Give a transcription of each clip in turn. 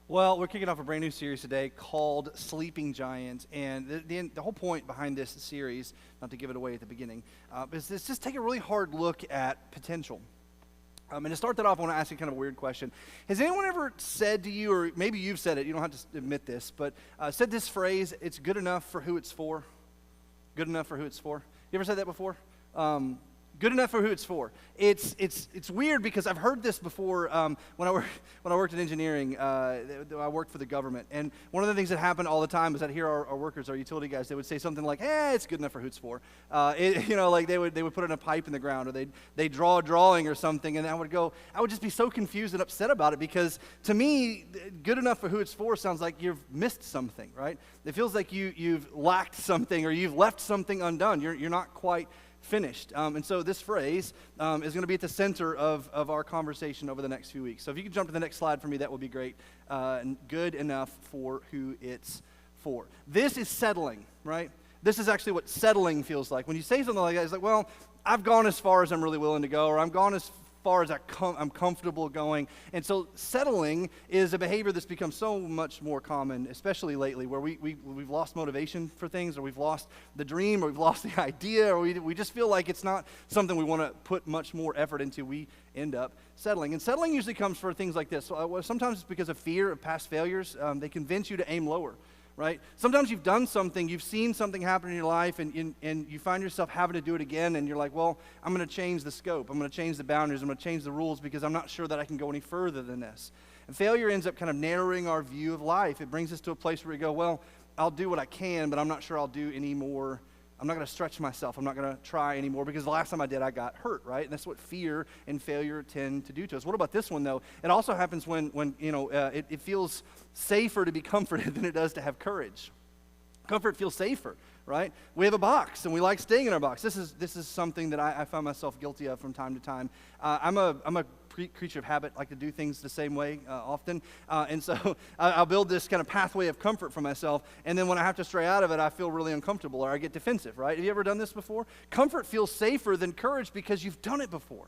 Well, we're kicking off a brand new series today called Sleeping Giant, and the whole point behind this series, not to give it away at the beginning, is just take a really hard look at potential. And to start that off, I want to ask you kind of a weird question. Has anyone ever said to you, or maybe you've said it, you don't have to admit this, but said this phrase, "It's good enough for who it's for"? Good enough for who it's for? You ever said that before? Good enough for who it's for. It's weird because I've heard this before when I worked in engineering. I worked for the government, and one of the things that happened all the time is that here our workers, our utility guys, they would say something like, it's good enough for who it's for. Like they would put in a pipe in the ground, or they'd draw a drawing or something, and I would just be so confused and upset about it, because to me, good enough for who it's for sounds like you've missed something, right? It feels like you've lacked something, or you've left something undone. You're not quite finished. And so this phrase is going to be at the center of our conversation over the next few weeks. So if you could jump to the next slide for me, that would be great. And good enough for who it's for. This is settling, right? This is actually what settling feels like. When you say something like that, it's like, well, I've gone as far as I'm really willing to go, or I'm gone as far as I'm comfortable going. And so settling is a behavior that's become so much more common, especially lately, where we've lost motivation for things, or we've lost the dream, or we've lost the idea, or we just feel like it's not something we want to put much more effort into. We end up settling. And settling usually comes for things like this. So, sometimes it's because of fear of past failures. They convince you to aim lower. Right? Sometimes you've done something, you've seen something happen in your life, and you find yourself having to do it again, and you're like, well, I'm going to change the scope, I'm going to change the boundaries, I'm going to change the rules, because I'm not sure that I can go any further than this. And failure ends up kind of narrowing our view of life. It brings us to a place where we go, well, I'll do what I can, but I'm not sure I'll do any more. I'm not going to stretch myself. I'm not going to try anymore, because the last time I did, I got hurt, right? And that's what fear and failure tend to do to us. What about this one, though? It also happens when it feels safer to be comforted than it does to have courage. Comfort feels safer, right? We have a box, and we like staying in our box. This is something that I find myself guilty of from time to time. I'm a creature of habit, like to do things the same way often, and so I'll build this kind of pathway of comfort for myself, and then when I have to stray out of it, I feel really uncomfortable, or I get defensive, right? Have you ever done this before? Comfort feels safer than courage because you've done it before.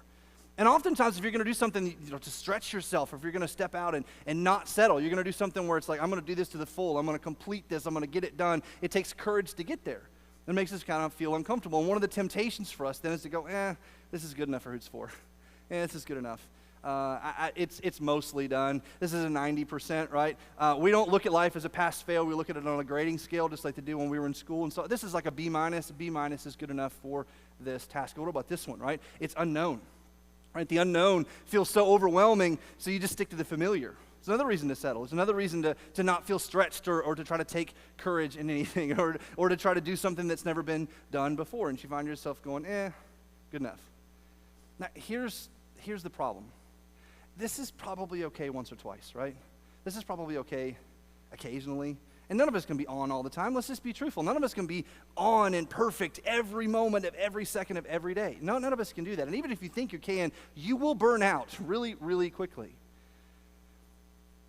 And oftentimes, if you're going to do something to stretch yourself, or if you're going to step out and not settle, you're going to do something where it's like, I'm going to do this to the full, I'm going to complete this, I'm going to get it done. It takes courage to get there. It makes us kind of feel uncomfortable. And one of the temptations for us then is to go, this is good enough for who it's for. This is good enough. It's mostly done. This is a 90%, right? We don't look at life as a pass fail. We look at it on a grading scale, just like they do when we were in school. And so this is like a B minus. A B minus is good enough for this task. What about this one, right? It's unknown, right? The unknown feels so overwhelming, so you just stick to the familiar. It's another reason to settle. It's another reason to not feel stretched, or to try to take courage in anything, or to try to do something that's never been done before. And you find yourself going, good enough. Now, here's the problem. This is probably okay once or twice, right? This is probably okay occasionally. And none of us can be on all the time. Let's just be truthful. None of us can be on and perfect every moment of every second of every day. No, none of us can do that. And even if you think you can, you will burn out really, really quickly.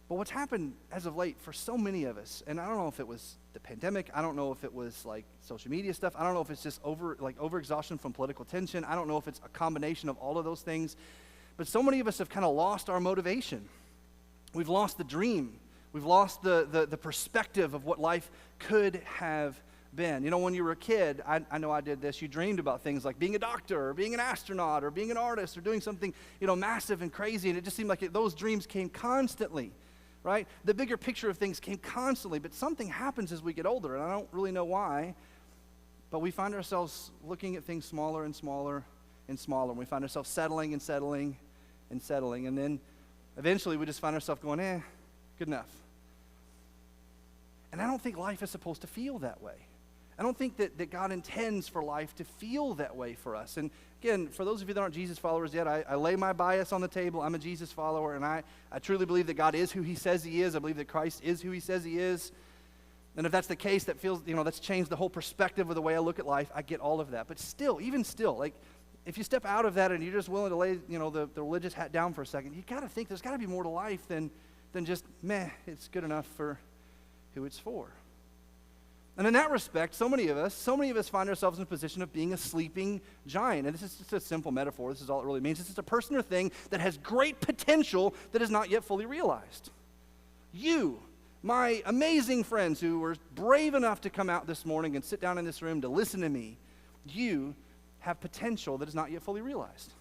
But what's happened as of late for so many of us, and I don't know if it was the pandemic, I don't know if it was like social media stuff, I don't know if it's just overexhaustion from political tension, I don't know if it's a combination of all of those things, but so many of us have kind of lost our motivation. We've lost the dream. We've lost the perspective of what life could have been. You know, when you were a kid, I know I did this, you dreamed about things like being a doctor, or being an astronaut, or being an artist, or doing something, massive and crazy, and it just seemed like those dreams came constantly, right? The bigger picture of things came constantly, but something happens as we get older, and I don't really know why, but we find ourselves looking at things smaller and smaller and smaller, and we find ourselves settling and settling and settling, and then eventually we just find ourselves going, good enough. And I don't think life is supposed to feel that way. I don't think that God intends for life to feel that way for us. And again, for those of you that aren't Jesus followers yet, I lay my bias on the table. I'm a Jesus follower, and I truly believe that God is who he says he is. I believe that Christ is who he says he is. And if that's the case, that feels, that's changed the whole perspective of the way I look at life. I get all of that. But still, even still, like, if you step out of that and you're just willing to lay, the religious hat down for a second, you got to think there's got to be more to life than just, it's good enough for who it's for. And in that respect, so many of us find ourselves in a position of being a sleeping giant. And this is just a simple metaphor. This is all it really means. It's just a person or thing that has great potential that is not yet fully realized. You, my amazing friends who were brave enough to come out this morning and sit down in this room to listen to me, you have potential that is not yet fully realized.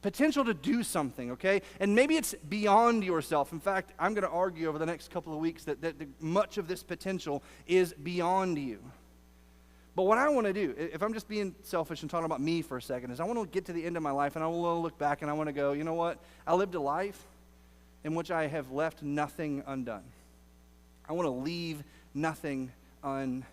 Potential to do something, okay? And maybe it's beyond yourself. In fact, I'm going to argue over the next couple of weeks that much of this potential is beyond you. But what I want to do, if I'm just being selfish and talking about me for a second, is I want to get to the end of my life and I want to look back and I want to go, you know what? I lived a life in which I have left nothing undone. I want to leave nothing undone.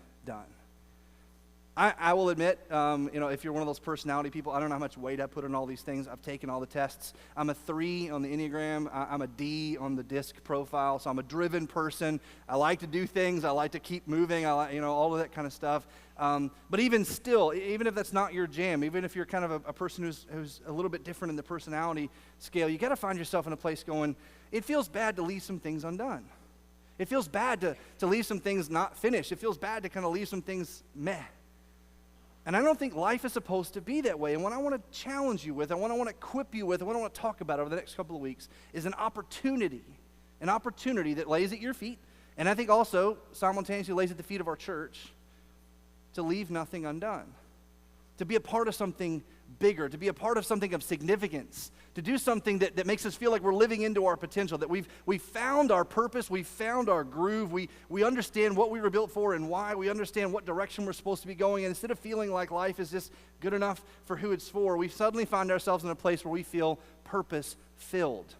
I will admit, if you're one of those personality people, I don't know how much weight I put on all these things. I've taken all the tests. I'm a 3 on the Enneagram. I'm a D on the DISC profile, so I'm a driven person. I like to do things. I like to keep moving. I like, all of that kind of stuff. But even still, even if that's not your jam, even if you're kind of a person who's a little bit different in the personality scale, you got to find yourself in a place going, it feels bad to leave some things undone. It feels bad to leave some things not finished. It feels bad to kind of leave some things meh. And I don't think life is supposed to be that way. And what I want to challenge you with, and what I want to equip you with, and what I want to talk about over the next couple of weeks is an opportunity that lays at your feet, and I think also simultaneously lays at the feet of our church to leave nothing undone, to be a part of something bigger, to be a part of something of significance, to do something that makes us feel like we're living into our potential, that we've found our purpose, we've found our groove, we understand what we were built for and why, we understand what direction we're supposed to be going, and instead of feeling like life is just good enough for who it's for, we suddenly find ourselves in a place where we feel purpose-filled.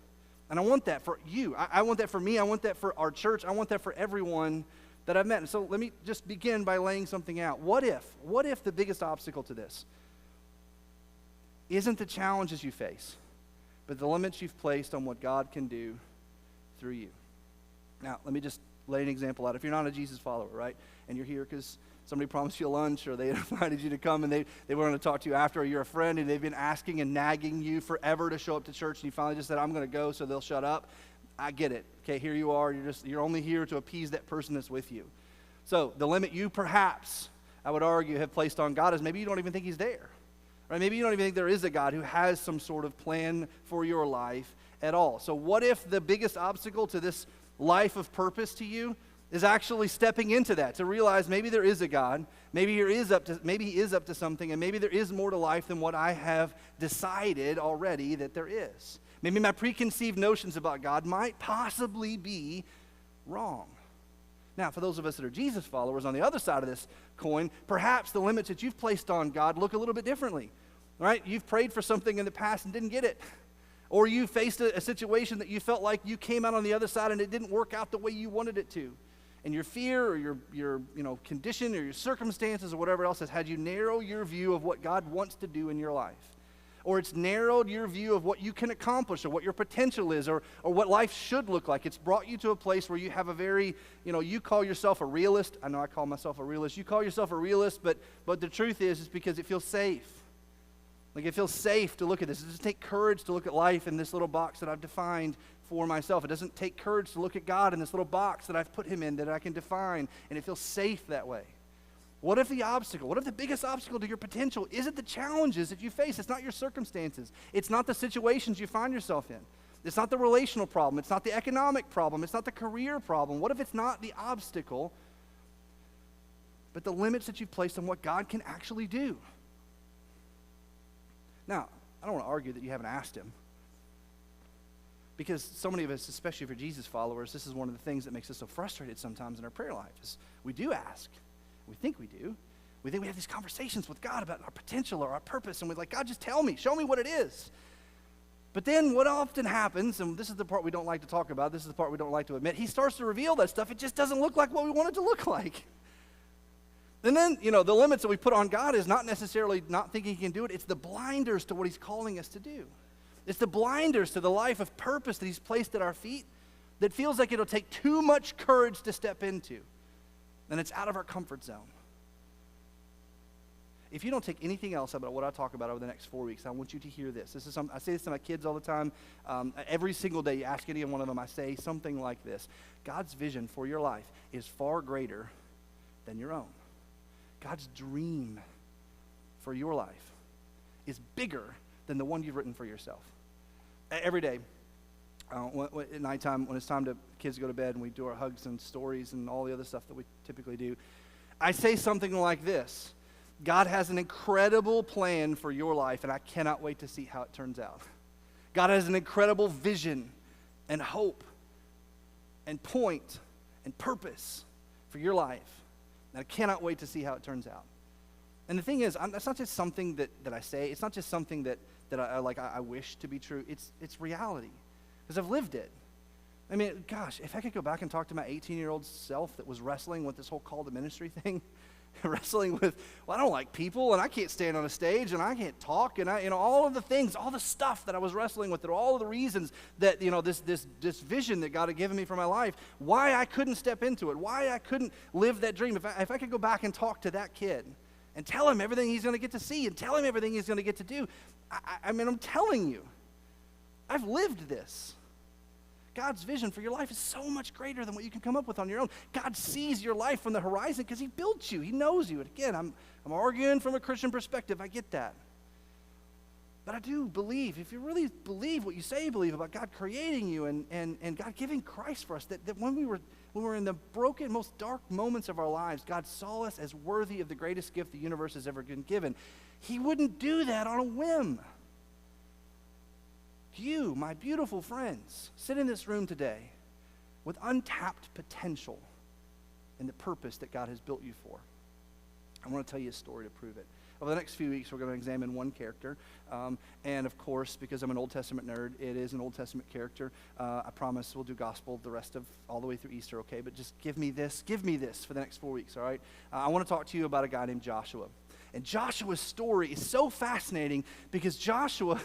And I want that for you. I want that for me. I want that for our church. I want that for everyone that I've met. And so let me just begin by laying something out. What if the biggest obstacle to this isn't the challenges you face, but the limits you've placed on what God can do through you? Now, let me just lay an example out. If you're not a Jesus follower, right, and you're here because somebody promised you a lunch or they invited you to come and they wanted to talk to you after, or you're a friend and they've been asking and nagging you forever to show up to church and you finally just said, I'm going to go so they'll shut up. I get it. Okay, here you are. You're only here to appease that person that's with you. So the limit you perhaps, I would argue, have placed on God is maybe you don't even think he's there. Right? Maybe you don't even think there is a God who has some sort of plan for your life at all. So what if the biggest obstacle to this life of purpose to you is actually stepping into that, to realize maybe there is a God, maybe he is up to something, and maybe there is more to life than what I have decided already that there is. Maybe my preconceived notions about God might possibly be wrong. Now, for those of us that are Jesus followers, on the other side of this coin, perhaps the limits that you've placed on God look a little bit differently, right? You've prayed for something in the past and didn't get it. Or you faced a situation that you felt like you came out on the other side and it didn't work out the way you wanted it to. And your fear or your condition or your circumstances or whatever else has had you narrow your view of what God wants to do in your life. Or it's narrowed your view of what you can accomplish or what your potential is or what life should look like. It's brought you to a place where you have a very, you call yourself a realist. I know I call myself a realist. You call yourself a realist, but the truth is because it feels safe. Like it feels safe to look at this. It doesn't take courage to look at life in this little box that I've defined for myself. It doesn't take courage to look at God in this little box that I've put him in that I can define, and it feels safe that way. What if the biggest obstacle to your potential isn't the challenges that you face? It's not your circumstances. It's not the situations you find yourself in. It's not the relational problem. It's not the economic problem. It's not the career problem. What if it's not the obstacle, but the limits that you've placed on what God can actually do? Now, I don't want to argue that you haven't asked him, because so many of us, especially if you're Jesus followers, this is one of the things that makes us so frustrated sometimes in our prayer life is we do ask. We think we do. We think we have these conversations with God about our potential or our purpose, and we're like, God, just tell me, show me what it is. But then what often happens, and this is the part we don't like to talk about, this is the part we don't like to admit, he starts to reveal that stuff. It just doesn't look like what we want it to look like. And then, the limits that we put on God is not necessarily not thinking he can do it. It's the blinders to what he's calling us to do. It's the blinders to the life of purpose that he's placed at our feet that feels like it'll take too much courage to step into. And it's out of our comfort zone. If you don't take anything else about what I talk about over the next 4 weeks, I want you to hear this. I say this to my kids all the time. Every single day, you ask any one of them, I say something like this. God's vision for your life is far greater than your own. God's dream for your life is bigger than the one you've written for yourself. Every day, At nighttime, when it's time to kids to go to bed and we do our hugs and stories and all the other stuff that we typically do, I say something like this: God has an incredible plan for your life, and I cannot wait to see how it turns out. God has an incredible vision and hope and point and purpose for your life, and I cannot wait to see how it turns out. And the thing is, that's not just something that I say. It's not just something that I wish to be true. It's reality, because I've lived it. I mean, gosh, if I could go back and talk to my 18-year-old self that was wrestling with this whole call to ministry thing, wrestling with, well, I don't like people, and I can't stand on a stage, and I can't talk, and all of the things, all the stuff that I was wrestling with, all of the reasons that, this vision that God had given me for my life, why I couldn't step into it, why I couldn't live that dream. If I could go back and talk to that kid and tell him everything he's going to get to see and tell him everything he's going to get to do, I mean, I'm telling you, I've lived this. God's vision for your life is so much greater than what you can come up with on your own. God sees your life from the horizon because he built you. He knows you. And again, I'm arguing from a Christian perspective. I get that. But I do believe, if you really believe what you say you believe about God creating you and God giving Christ for us, that when we were in the broken, most dark moments of our lives, God saw us as worthy of the greatest gift the universe has ever been given. He wouldn't do that on a whim. You, my beautiful friends, sit in this room today with untapped potential and the purpose that God has built you for. I want to tell you a story to prove it. Over the next few weeks, we're going to examine one character. And of course, because I'm an Old Testament nerd, it is an Old Testament character. I promise we'll do gospel the rest of all the way through Easter, okay? But just give me this for the next 4 weeks, all right? I want to talk to you about a guy named Joshua. And Joshua's story is so fascinating because Joshua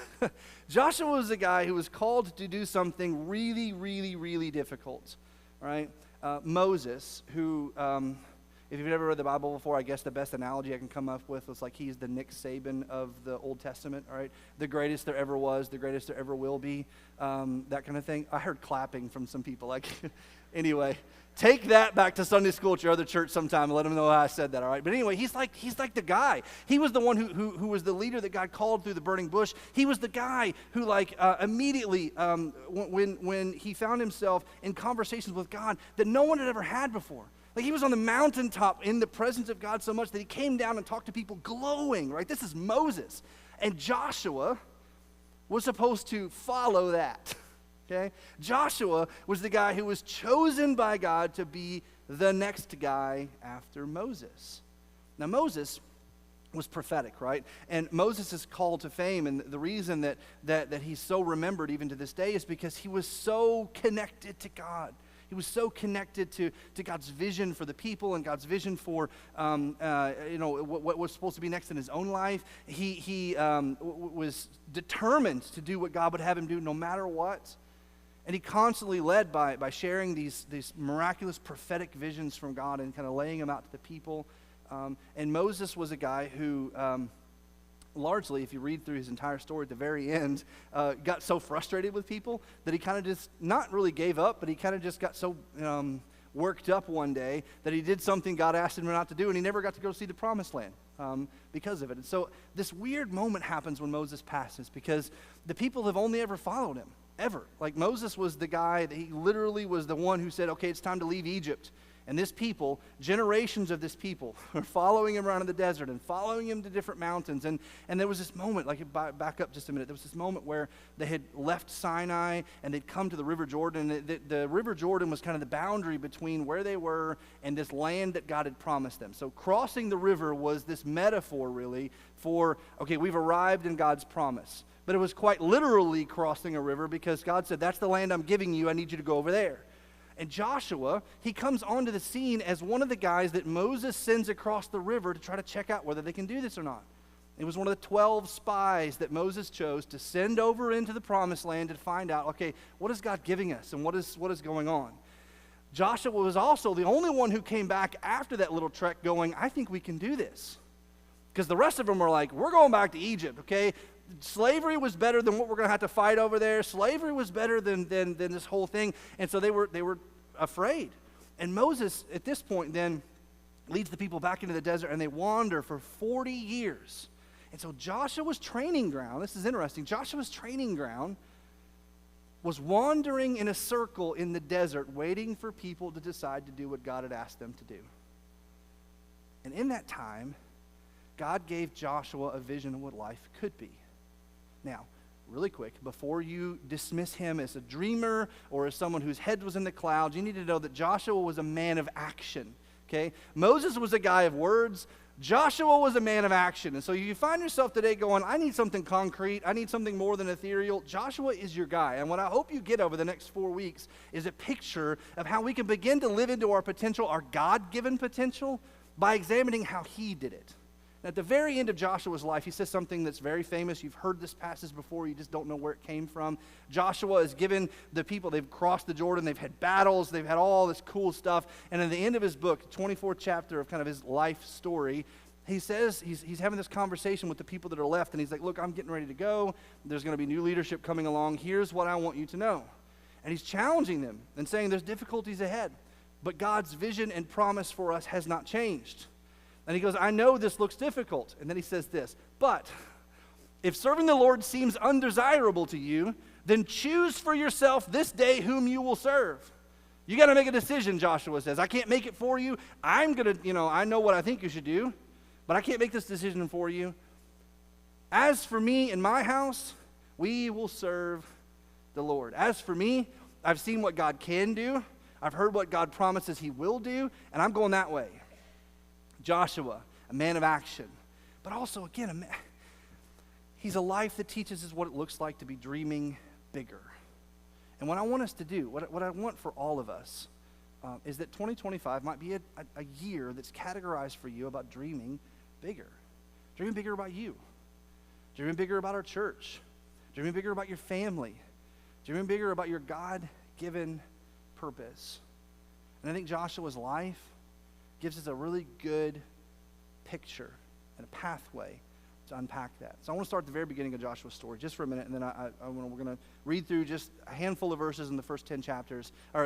was a guy who was called to do something really, really, really difficult, right? Moses, who, if you've never read the Bible before, I guess the best analogy I can come up with was like he's the Nick Saban of the Old Testament, all right? The greatest there ever was, the greatest there ever will be, that kind of thing. I heard clapping from some people. Like, anyway, take that back to Sunday school at your other church sometime and let them know how I said that, all right? But anyway, he's like the guy. He was the one who was the leader that God called through the burning bush. He was the guy who immediately, when he found himself in conversations with God that no one had ever had before. Like he was on the mountaintop in the presence of God so much that he came down and talked to people glowing, right? This is Moses. And Joshua was supposed to follow that. Okay? Joshua was the guy who was chosen by God to be the next guy after Moses. Now, Moses was prophetic, right? And Moses is called to fame, and the reason that he's so remembered even to this day is because he was so connected to God. He was so connected to God's vision for the people and God's vision for what was supposed to be next in his own life. He was determined to do what God would have him do no matter what. And he constantly led by sharing these miraculous prophetic visions from God and kind of laying them out to the people. And Moses was a guy who largely, if you read through his entire story at the very end, got so frustrated with people that he kind of just, not really gave up, but he kind of just got so worked up one day that he did something God asked him not to do, and he never got to go see the promised land because of it. And so this weird moment happens when Moses passes because the people have only ever followed him. Ever. Like Moses was the guy that he literally was the one who said, okay, it's time to leave Egypt. And this people, generations of this people, are following him around in the desert and following him to different mountains. And there was this moment, like back up just a minute, there was this moment where they had left Sinai and they'd come to the River Jordan. The River Jordan was kind of the boundary between where they were and this land that God had promised them. So crossing the river was this metaphor really for, okay, we've arrived in God's promise. But it was quite literally crossing a river because God said, that's the land I'm giving you, I need you to go over there. And Joshua, he comes onto the scene as one of the guys that Moses sends across the river to try to check out whether they can do this or not. It was one of the 12 spies that Moses chose to send over into the promised land to find out, okay, what is God giving us and what is going on? Joshua was also the only one who came back after that little trek going, I think we can do this. Because the rest of them were like, we're going back to Egypt, okay? Slavery was better than what we're going to have to fight over there. Slavery was better than this whole thing. And so they were afraid. And Moses, at this point, then leads the people back into the desert, and they wander for 40 years. And so Joshua's training ground, this is interesting, Joshua's training ground was wandering in a circle in the desert, waiting for people to decide to do what God had asked them to do. And in that time, God gave Joshua a vision of what life could be. Now, really quick, before you dismiss him as a dreamer or as someone whose head was in the clouds, you need to know that Joshua was a man of action, okay? Moses was a guy of words. Joshua was a man of action. And so you find yourself today going, I need something concrete. I need something more than ethereal. Joshua is your guy. And what I hope you get over the next 4 weeks is a picture of how we can begin to live into our potential, our God-given potential, by examining how he did it. At the very end of Joshua's life, he says something that's very famous. You've heard this passage before. You just don't know where it came from. Joshua is given the people. They've crossed the Jordan. They've had battles. They've had all this cool stuff. And in the end of his book, 24th chapter of kind of his life story, he says he's having this conversation with the people that are left. And he's like, look, I'm getting ready to go. There's going to be new leadership coming along. Here's what I want you to know. And he's challenging them and saying there's difficulties ahead. But God's vision and promise for us has not changed. And he goes, I know this looks difficult. And then he says this, but if serving the Lord seems undesirable to you, then choose for yourself this day whom you will serve. You got to make a decision, Joshua says. I can't make it for you. I'm going to, I know what I think you should do, but I can't make this decision for you. As for me and my house, we will serve the Lord. As for me, I've seen what God can do. I've heard what God promises he will do, and I'm going that way. Joshua, a man of action, but also, again, he's a life that teaches us what it looks like to be dreaming bigger. And what I want us to do, what I want for all of us, is that 2025 might be a year that's categorized for you about dreaming bigger. Dreaming bigger about you. Dreaming bigger about our church. Dreaming bigger about your family. Dreaming bigger about your God-given purpose. And I think Joshua's life gives us a really good picture and a pathway to unpack that. So I want to start at the very beginning of Joshua's story just for a minute, and then we're going to read through just a handful of verses in the first 10 chapters, a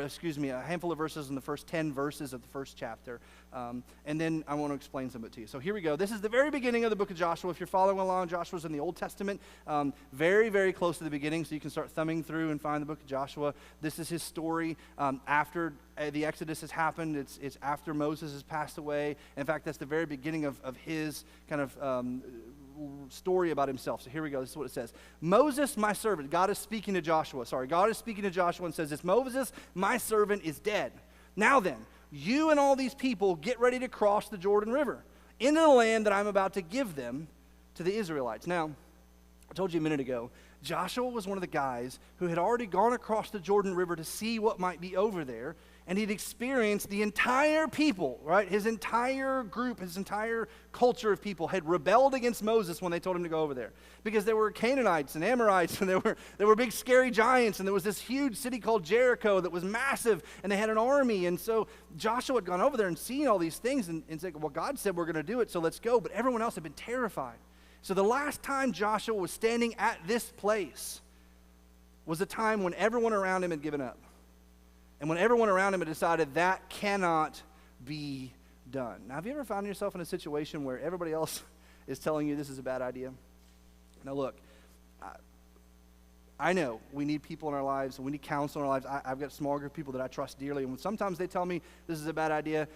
handful of verses in the first 10 verses of the first chapter, and then I want to explain some of it to you. So here we go. This is the very beginning of the book of Joshua. If you're following along, Joshua's in the Old Testament, very, very close to the beginning, so you can start thumbing through and find the book of Joshua. This is his story after the Exodus has happened. It's after Moses has passed away. In fact, that's the very beginning of his kind of story about himself. So here we go. This is what it says. Moses, my servant. God is speaking to Joshua. God is speaking to Joshua and says this. Moses, my servant, is dead. Now then, you and all these people get ready to cross the Jordan River into the land that I'm about to give them to the Israelites. Now, I told you a minute ago, Joshua was one of the guys who had already gone across the Jordan River to see what might be over there, and he'd experienced the entire people, right? His entire group, his entire culture of people had rebelled against Moses when they told him to go over there. Because there were Canaanites and Amorites, and there were big scary giants, and there was this huge city called Jericho that was massive, and they had an army. And so Joshua had gone over there and seen all these things and said, well, God said we're going to do it, so let's go. But everyone else had been terrified. So the last time Joshua was standing at this place was a time when everyone around him had given up. And when everyone around him had decided that cannot be done. Now, have you ever found yourself in a situation where everybody else is telling you this is a bad idea? Now, look, I know we need people in our lives, and we need counsel in our lives. I've got a small group of people that I trust dearly, and when sometimes they tell me this is a bad idea,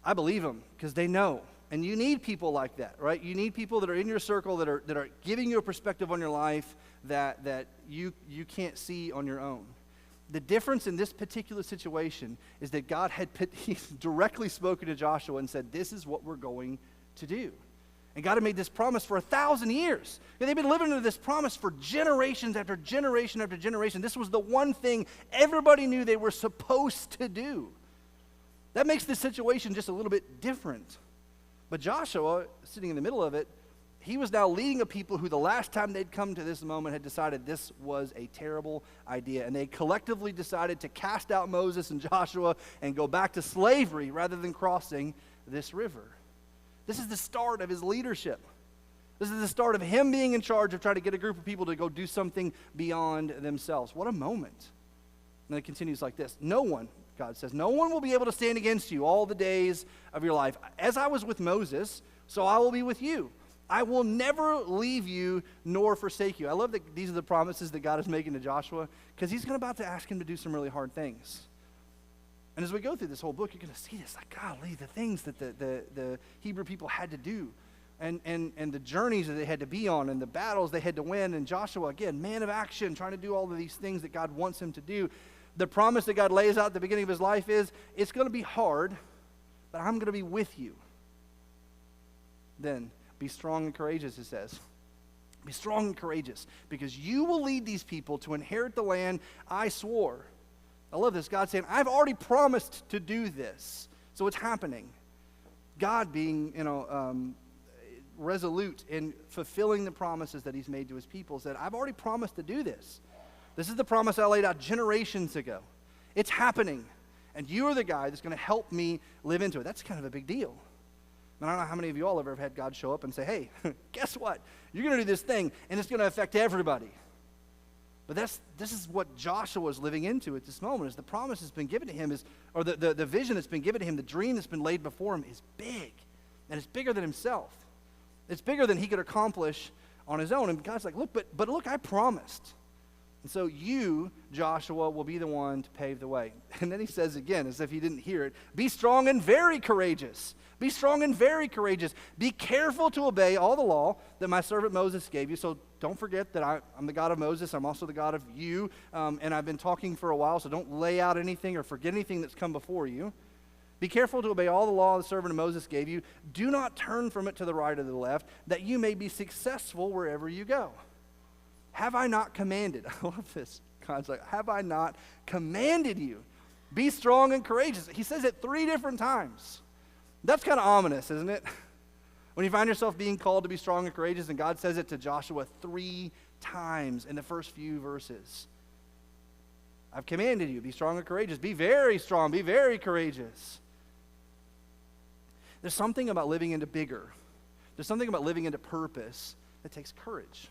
I believe them because they know. And you need people like that, right? You need people that are in your circle that are giving you a perspective on your life that you can't see on your own. The difference in this particular situation is that God had he's directly spoken to Joshua and said, this is what we're going to do. And God had made this promise for 1,000 years. And they've been living under this promise for generations after generation after generation. This was the one thing everybody knew they were supposed to do. That makes this situation just a little bit different. But Joshua, sitting in the middle of it, he was now leading a people who the last time they'd come to this moment had decided this was a terrible idea. And they collectively decided to cast out Moses and Joshua and go back to slavery rather than crossing this river. This is the start of his leadership. This is the start of him being in charge of trying to get a group of people to go do something beyond themselves. What a moment. And then it continues like this. No one, God says, no one will be able to stand against you all the days of your life. As I was with Moses, so I will be with you. I will never leave you nor forsake you. I love that these are the promises that God is making to Joshua, because he's about to ask him to do some really hard things. And as we go through this whole book, you're going to see this, like, golly, the things that the Hebrew people had to do, and the journeys that they had to be on, and the battles they had to win. And Joshua, again, man of action, trying to do all of these things that God wants him to do. The promise that God lays out at the beginning of his life is, it's going to be hard, but I'm going to be with you. Then, be strong and courageous, it says. Be strong and courageous, because you will lead these people to inherit the land I swore. I love this. God saying, I've already promised to do this. So it's happening. God being, resolute in fulfilling the promises that he's made to his people, said, I've already promised to do this. This is the promise I laid out generations ago. It's happening. And you are the guy that's going to help me live into it. That's kind of a big deal. And I don't know how many of you all ever have had God show up and say, hey, guess what? You're going to do this thing, and it's going to affect everybody. But this is what Joshua is living into at this moment, is the promise that's been given to him, or the vision that's been given to him, the dream that's been laid before him is big. And it's bigger than himself. It's bigger than he could accomplish on his own. And God's like, look, but look, I promised. And so you, Joshua, will be the one to pave the way. And then he says again, as if he didn't hear it, be strong and very courageous. Be strong and very courageous. Be careful to obey all the law that my servant Moses gave you. So don't forget that I'm the God of Moses. I'm also the God of you. And I've been talking for a while, so don't lay out anything or forget anything that's come before you. Be careful to obey all the law the servant of Moses gave you. Do not turn from it to the right or the left, that you may be successful wherever you go. Have I not commanded? I love this. God's like, have I not commanded you? Be strong and courageous. He says it 3 different times. That's kind of ominous, isn't it? When you find yourself being called to be strong and courageous, and God says it to Joshua 3 times in the first few verses. I've commanded you, be strong and courageous. Be very strong, be very courageous. There's something about living into bigger. There's something about living into purpose that takes courage.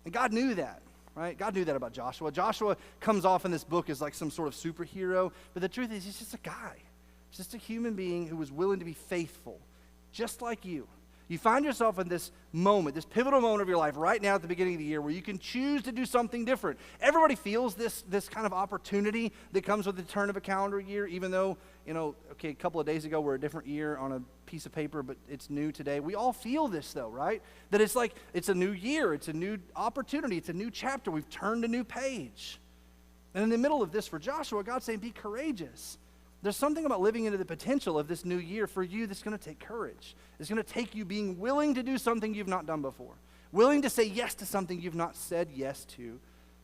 And God knew that, right? God knew that about Joshua. Joshua comes off in this book as like some sort of superhero, but the truth is he's just a guy. He's just a human being who was willing to be faithful, just like you. You find yourself in this moment, this pivotal moment of your life right now at the beginning of the year where you can choose to do something different. Everybody feels this kind of opportunity that comes with the turn of a calendar year, even though, a couple of days ago we're a different year on a piece of paper, but it's new today. We all feel this though, right? That it's like, it's a new year, it's a new opportunity, it's a new chapter. We've turned a new page. And in the middle of this for Joshua, God's saying, be courageous. There's something about living into the potential of this new year for you that's going to take courage. It's going to take you being willing to do something you've not done before. Willing to say yes to something you've not said yes to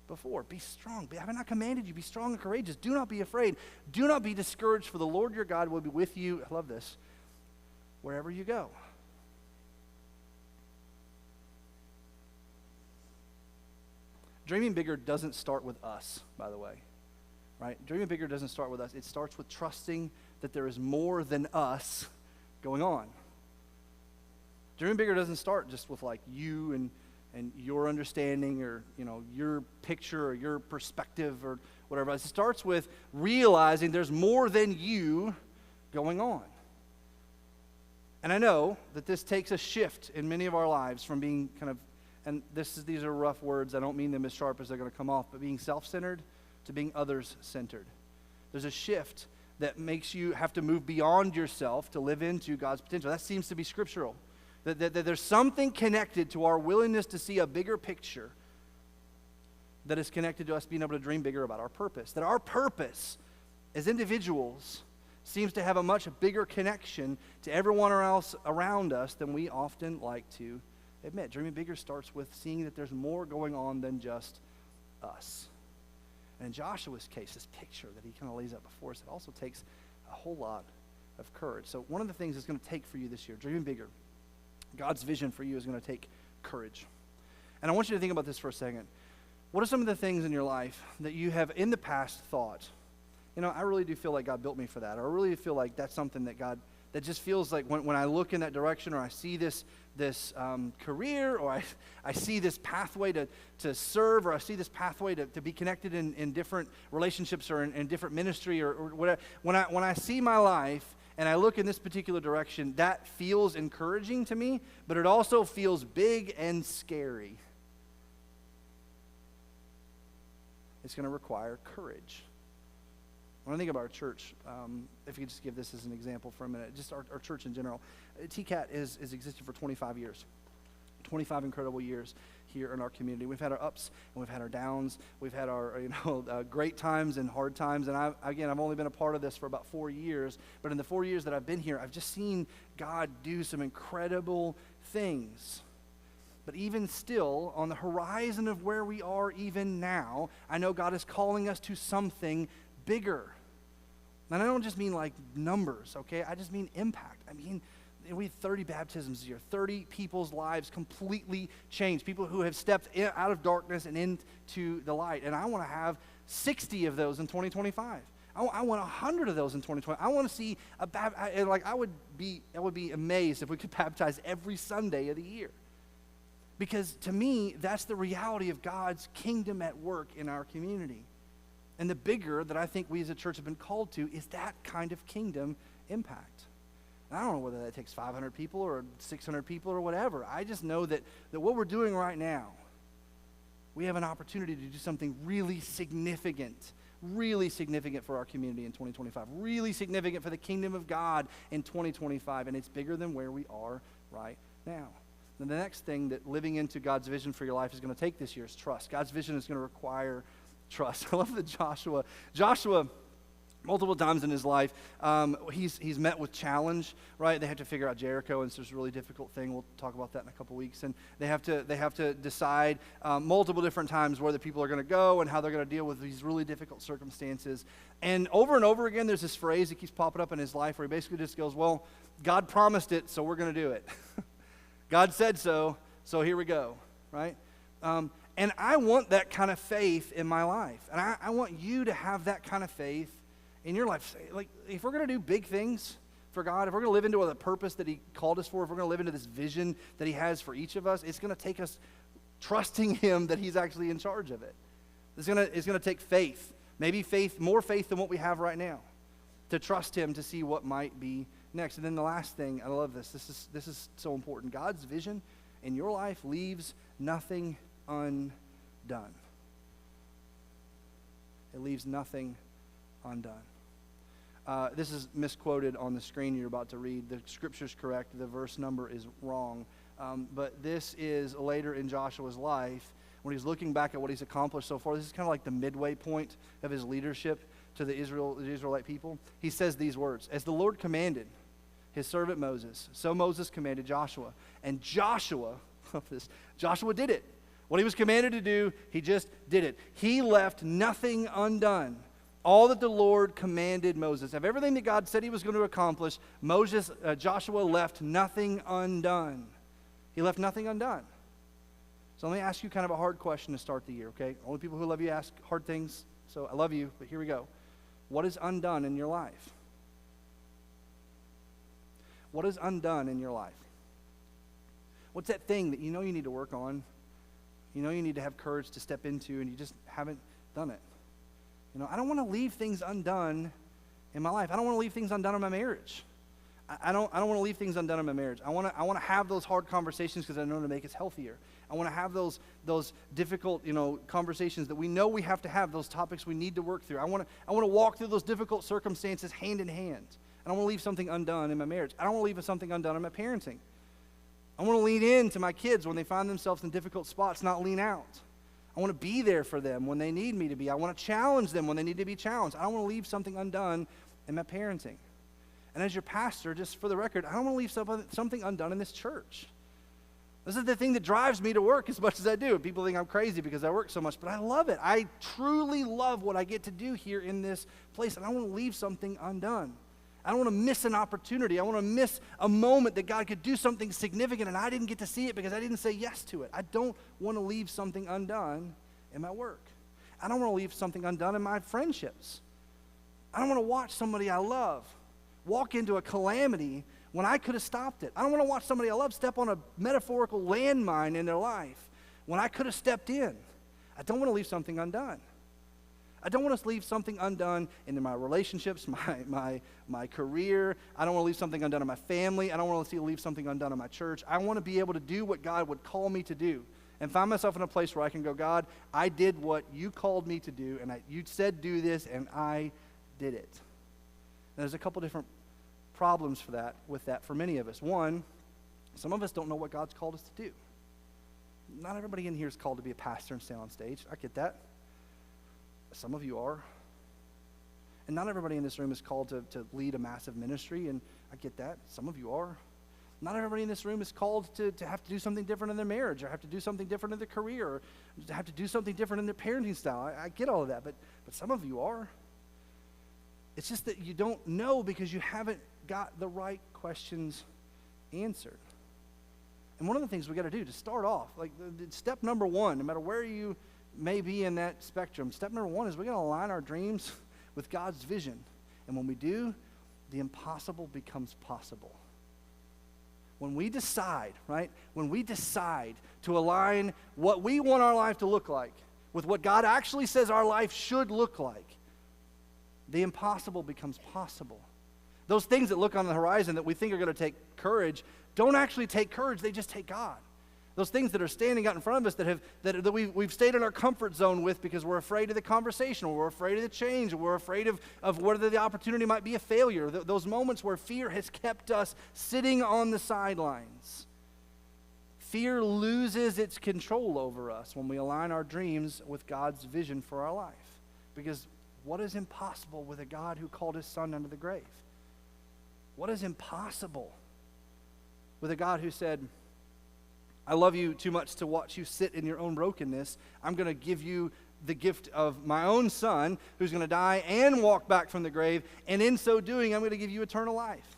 before. Be strong. Have I not commanded you? Be strong and courageous. Do not be afraid. Do not be discouraged, for the Lord your God will be with you. I love this. Wherever you go. Dreaming bigger doesn't start with us, by the way. Right? Dreaming bigger doesn't start with us. It starts with trusting that there is more than us going on. Dreaming bigger doesn't start just with like you and your understanding or your picture or your perspective or whatever. It starts with realizing there's more than you going on. And I know that this takes a shift in many of our lives from being kind of, and these are rough words, I don't mean them as sharp as they're going to come off, but being self-centered to being others-centered. There's a shift that makes you have to move beyond yourself to live into God's potential. That seems to be scriptural. That there's something connected to our willingness to see a bigger picture that is connected to us being able to dream bigger about our purpose. That our purpose as individuals seems to have a much bigger connection to everyone else around us than we often like to admit. Dreaming bigger starts with seeing that there's more going on than just us. And in Joshua's case, this picture that he kind of lays out before us, it also takes a whole lot of courage. So one of the things it's going to take for you this year, dreaming bigger, God's vision for you is going to take courage. And I want you to think about this for a second. What are some of the things in your life that you have in the past thought, I really do feel like God built me for that, or I really feel like that's something that just feels like when I look in that direction, or I see this career, or I see this pathway to serve, or I see this pathway to be connected in different relationships or in different ministry or whatever. When I see my life and I look in this particular direction, that feels encouraging to me, but it also feels big and scary. It's going to require courage. When I think about our church, if you could just give this as an example for a minute, just our church in general. TCAT is existed for 25 years. 25 incredible years here in our community. We've had our ups and we've had our downs. We've had our great times and hard times. And I've only been a part of this for about 4 years. But in the 4 years that I've been here, I've just seen God do some incredible things. But even still, on the horizon of where we are even now, I know God is calling us to something bigger. And I don't just mean like numbers, okay? I just mean impact. I mean, we had 30 baptisms this year, 30 people's lives completely changed, people who have stepped out of darkness and into the light. And I want to have 60 of those in 2025. I want 100 of those in 2020. I want to see I would be amazed if we could baptize every Sunday of the year. Because to me, that's the reality of God's kingdom at work in our community. And the bigger that I think we as a church have been called to is that kind of kingdom impact. And I don't know whether that takes 500 people or 600 people or whatever. I just know that what we're doing right now, we have an opportunity to do something really significant for our community in 2025, really significant for the kingdom of God in 2025, and it's bigger than where we are right now. And the next thing that living into God's vision for your life is going to take this year is trust. God's vision is going to require trust. I love that Joshua, multiple times in his life, he's met with challenge, right? They have to figure out Jericho, and it's just a really difficult thing. We'll talk about that in a couple weeks. And they have to decide multiple different times where the people are going to go and how they're going to deal with these really difficult circumstances. And over again, there's this phrase that keeps popping up in his life where he basically just goes, well, God promised it, so we're going to do it. God said so here we go, right? And I want that kind of faith in my life. And I want you to have that kind of faith in your life. Like, if we're going to do big things for God, if we're going to live into the purpose that he called us for, if we're going to live into this vision that he has for each of us, it's going to take us trusting him that he's actually in charge of it. It's going to take faith, maybe more faith than what we have right now, to trust him to see what might be next. And then the last thing, I love this. This is so important. God's vision in your life leaves nothing undone. It leaves nothing undone. This is misquoted on the screen you're about to read. The scripture's correct. The verse number is wrong. But this is later in Joshua's life when he's looking back at what he's accomplished so far. This is kind of like the midway point of his leadership to the Israelite people. He says these words, "As the Lord commanded his servant Moses, so Moses commanded Joshua. And Joshua did it. What he was commanded to do, he just did it. He left nothing undone. All that the Lord commanded Moses." Of everything that God said he was going to accomplish, Joshua left nothing undone. He left nothing undone. So let me ask you kind of a hard question to start the year, okay? Only people who love you ask hard things, so I love you, but here we go. What is undone in your life? What is undone in your life? What's that thing that you know you need to work on? You know you need to have courage to step into, and you just haven't done it. I don't want to leave things undone in my life. I don't want to leave things undone in my marriage. I don't want to leave things undone in my marriage. I want to have those hard conversations because I know to make us healthier. I want to have those difficult, conversations that we know we have to have, those topics we need to work through. I want to walk through those difficult circumstances hand in hand. I don't want to leave something undone in my marriage. I don't want to leave something undone in my parenting. I want to lean in to my kids when they find themselves in difficult spots, not lean out. I want to be there for them when they need me to be. I want to challenge them when they need to be challenged. I don't want to leave something undone in my parenting. And as your pastor, just for the record, I don't want to leave something undone in this church. This is the thing that drives me to work as much as I do. People think I'm crazy because I work so much, but I love it. I truly love what I get to do here in this place, and I want to leave something undone. I don't want to miss an opportunity. I want to miss a moment that God could do something significant, and I didn't get to see it because I didn't say yes to it. I don't want to leave something undone in my work. I don't want to leave something undone in my friendships. I don't want to watch somebody I love walk into a calamity when I could have stopped it. I don't want to watch somebody I love step on a metaphorical landmine in their life when I could have stepped in. I don't want to leave something undone. I don't want to leave something undone in my relationships, my career. I don't want to leave something undone in my family. I don't want to leave something undone in my church. I want to be able to do what God would call me to do and find myself in a place where I can go, God, I did what you called me to do, and you said do this, and I did it. And there's a couple different problems with that for many of us. One, some of us don't know what God's called us to do. Not everybody in here is called to be a pastor and stand on stage. I get that. Some of you are. And not everybody in this room is called to lead a massive ministry, and I get that. Some of you are. Not everybody in this room is called to have to do something different in their marriage, or have to do something different in their career, or to have to do something different in their parenting style. I get all of that, but some of you are. It's just that you don't know because you haven't got the right questions answered. And one of the things we got to do to start off, like step number one, no matter where you may be in that spectrum, step number one is we're going to align our dreams with God's vision. And when we do, the impossible becomes possible. When we decide, right, to align what we want our life to look like with what God actually says our life should look like, the impossible becomes possible. Those things that look on the horizon that we think are going to take courage don't actually take courage, they just take God. Those things that are standing out in front of us that we've stayed in our comfort zone with because we're afraid of the conversation, or we're afraid of the change, or we're afraid of whether the opportunity might be a failure. Those moments where fear has kept us sitting on the sidelines. Fear loses its control over us when we align our dreams with God's vision for our life. Because what is impossible with a God who called his son under the grave? What is impossible with a God who said, I love you too much to watch you sit in your own brokenness. I'm going to give you the gift of my own son who's going to die and walk back from the grave, and in so doing, I'm going to give you eternal life.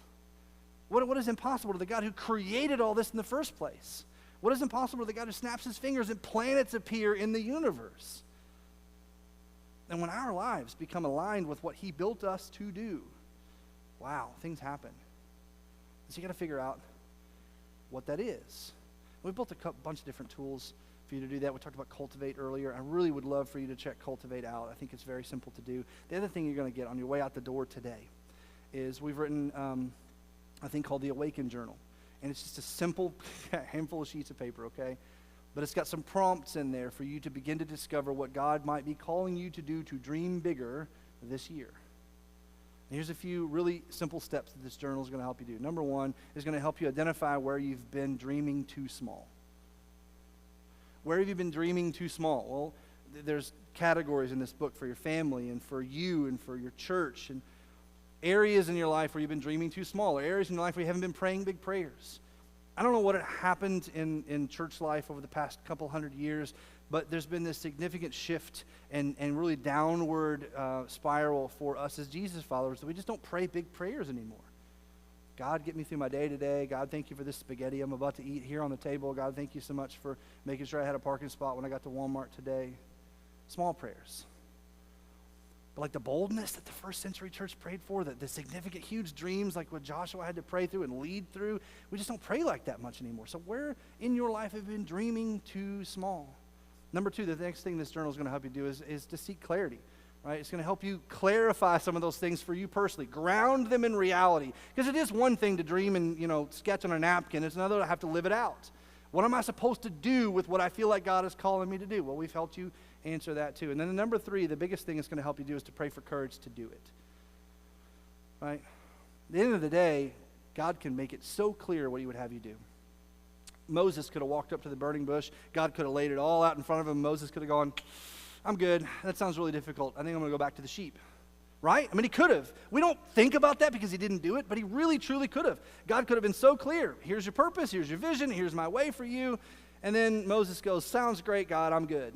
What is impossible to the God who created all this in the first place? What is impossible to the God who snaps his fingers and planets appear in the universe? And when our lives become aligned with what he built us to do, wow, things happen. So you got to figure out what that is. We built a bunch of different tools for you to do that. We talked about Cultivate earlier. I really would love for you to check Cultivate out. I think it's very simple to do. The other thing you're going to get on your way out the door today is we've written a thing called the Awaken Journal. And it's just a simple handful of sheets of paper, okay? But it's got some prompts in there for you to begin to discover what God might be calling you to do to dream bigger this year. And here's a few really simple steps that this journal is going to help you do. Number one is going to help you identify where you've been dreaming too small. Where have you been dreaming too small? Well, there's categories in this book for your family and for you and for your church, and areas in your life where you've been dreaming too small, or areas in your life where you haven't been praying big prayers. I don't know what had happened in church life over the past couple hundred years, but there's been this significant shift and really downward spiral for us as Jesus followers that we just don't pray big prayers anymore. God, get me through my day today. God, thank you for this spaghetti I'm about to eat here on the table. God, thank you so much for making sure I had a parking spot when I got to Walmart today. Small prayers. But like the boldness that the first century church prayed for, the significant, huge dreams like what Joshua had to pray through and lead through, we just don't pray like that much anymore. So where in your life have you been dreaming too small? Number two, the next thing this journal is going to help you do is to seek clarity, right? It's going to help you clarify some of those things for you personally. Ground them in reality. Because it is one thing to dream and, sketch on a napkin. It's another to have to live it out. What am I supposed to do with what I feel like God is calling me to do? Well, we've helped you answer that too. And then number three, the biggest thing it's going to help you do is to pray for courage to do it, right? At the end of the day, God can make it so clear what he would have you do. Moses could have walked up to the burning bush. God could have laid it all out in front of him. Moses could have gone, I'm good. That sounds really difficult. I think I'm going to go back to the sheep. Right? I mean, he could have. We don't think about that because he didn't do it, but he really, truly could have. God could have been so clear. Here's your purpose. Here's your vision. Here's my way for you. And then Moses goes, sounds great, God. I'm good.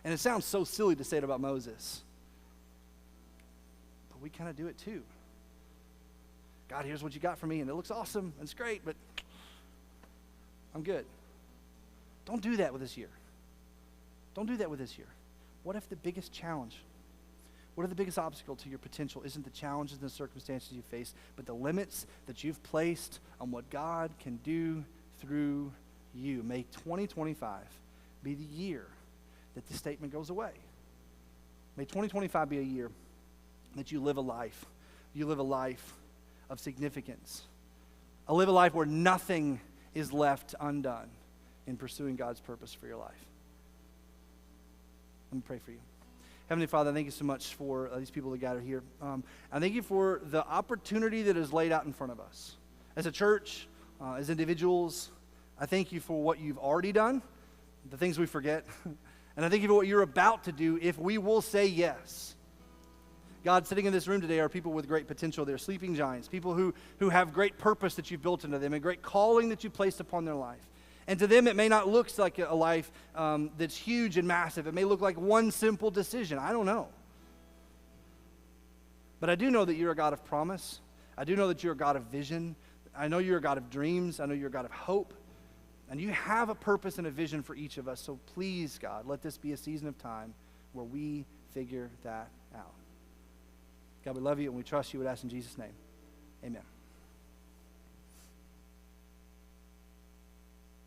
And it sounds so silly to say it about Moses. But we kind of do it too. God, here's what you got for me, and it looks awesome. It's great, but I'm good. Don't do that with this year. Don't do that with this year. What if the biggest challenge, what if the biggest obstacle to your potential isn't the challenges and the circumstances you face, but the limits that you've placed on what God can do through you? May 2025 be the year that the statement goes away. May 2025 be a year that you live a life. You live a life of significance. Live a life where nothing is left undone in pursuing God's purpose for your life. Let me pray for you. Heavenly Father, I thank you so much for these people that gather here. I thank you for the opportunity that is laid out in front of us. As a church, as individuals, I thank you for what you've already done, the things we forget. And I thank you for what you're about to do if we will say yes. God, sitting in this room today are people with great potential. They're sleeping giants, people who have great purpose that you've built into them and great calling that you placed upon their life. And to them, it may not look like a life that's huge and massive. It may look like one simple decision. I don't know. But I do know that you're a God of promise. I do know that you're a God of vision. I know you're a God of dreams. I know you're a God of hope. And you have a purpose and a vision for each of us. So please, God, let this be a season of time where we figure that out. God, we love you and we trust you. We ask in Jesus' name. Amen.